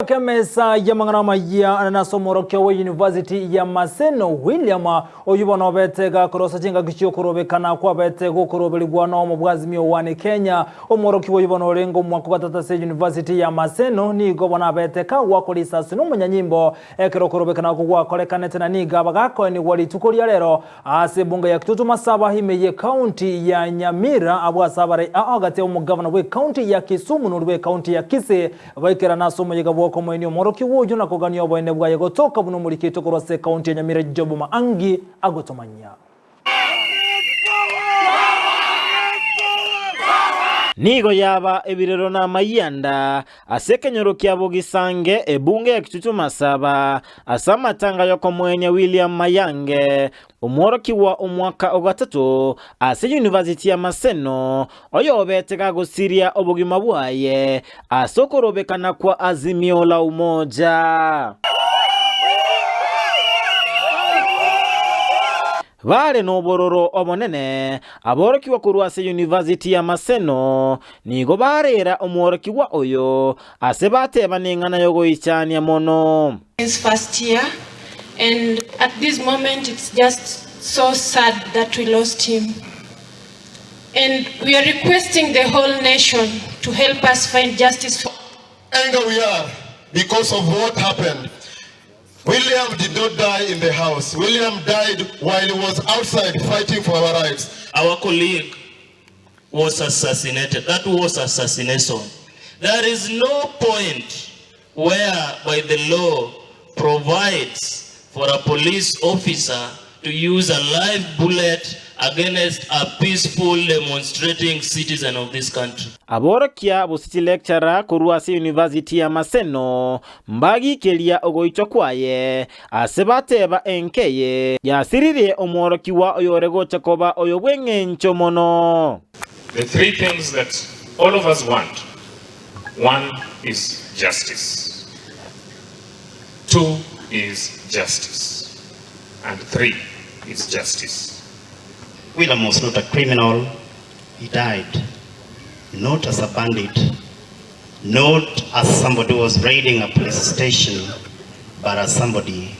Kemesa ya manganama ya na somorokya wa University ya Maseno William oyubona betega korosa chinga gichyo kurobekana kwa betego kurobeligwa no mu Azimio wane Kenya omoroki oyubona orengo mwako gatata University ya Maseno ni gobona beteka wakolisa sino munyanyimbo ekero kurobekana kwa kolekana tena niga bagako ni wali tukolia lero ase bunga ya kitutu masaba himeye county ya Nyamira abwasabare agate umugavana we county ya Kisumu n'urwe county ya Kisii baikera naso muyega ko mwenye moroki wujo na kugania obwene bwaye gotoka buno muri kitoko se county ya Nyamira jobo maangi agotomanya nigo yaba ebirero na mayanda asekenyoro kyabo gisange ebunge ya kitutu masaba asamatanga yoko mwenye William Mayange umworoki wa umwaka ogatatu ase University ya Maseno oyo betega Gusii obugima bwaye asokorobekana kwa Azimio la umoja Vale no bororo omonene aboroki wa kurwase University ya Maseno nigo barera omworoki wa oyo asebate banengana yogo ichani ya mono. His first year, and at this moment it's just so sad that we lost him. And we are requesting the whole nation to help us find justice for anger we are because of what happened. William did not die in the house. William died while he was outside fighting for our rights. Our colleague was assassinated. That was assassination. There is no point where by the law provides for a police officer to use a live bullet against a peaceful demonstrating citizen of this country. Aborokia busiti lecturer kuruasi University ya Maseno mbagi kelia ogoicho kwaye asebateba enkeye yasirire omworoki wa oyorego chakoba oyobwenge nchomono. The three things that all of us want. One is justice. Two is justice. And three is justice. William was not a criminal. He died not as a bandit, not as somebody who was raiding a police station, but as somebody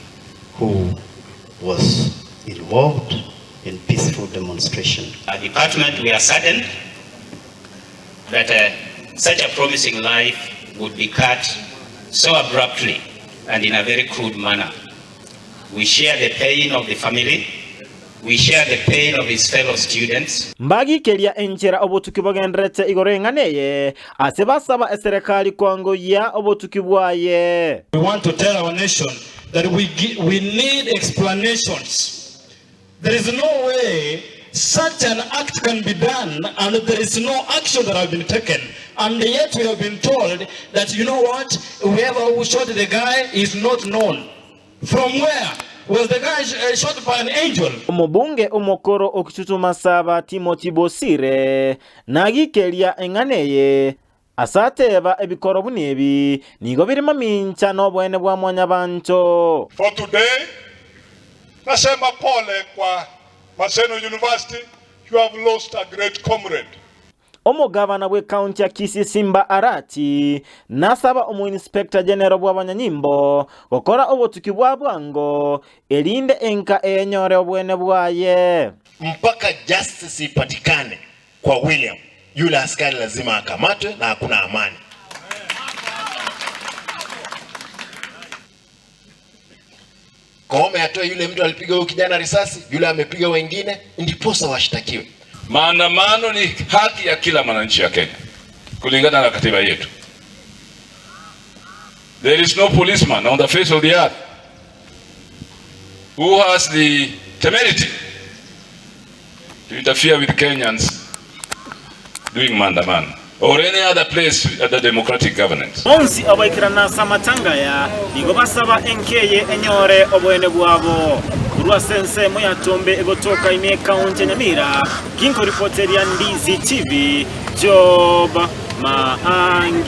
who was involved in peaceful demonstration. Our department, we are saddened that such a promising life would be cut so abruptly and in a very crude manner. We share the pain of the family. We share the pain of his fellow students. Mbagi kelia enchera obotuki bagendrete igorenganeye asebasaba eserekali kwango ya obotuki bwaye. We want to tell our nation that we need explanations. There is no way such an act can be done and there is no action that has been taken, and yet we have been told that, you know what, whoever who shot the guy is not known. From where? Was the guy shot by an angel? Omobunge omokoro okitutu masaba Timothy Bosire nagi kelia enganeye asateba ebikoro bunebi nigo birima mincha nobwene bwa mwanya bancho. For today, nasema pole kwa Maseno University, you have lost a great comrade. Omugavana we county ya Kisii Simba Arati nasaba inspector general bwa banyanyimbo gokora obotuki bwa bwango elinde enka enyore obwene bwaye mpaka justice ipatikane kwa William. Yule askari lazima akamatwe na hakuna amani. Kome atoe yule mtu alipiga huyo kijana risasi, yule amepiga wengine, ndiposa washtakiwe. Maandamano ni haki ya kila mwananchi wa Kenya kulingana na katiba yetu. There is no policeman on the face of the earth who has the temerity to interfere with Kenyans doing maandamano or any other place at the democratic governance. Onsi abaikirana samatanga ya nigo basaba enkeye enyore obwene bwabo kurwa sense moya tombe egotoka ime county Nyamira kinko reporter ya Ndizi TV Job Maangi.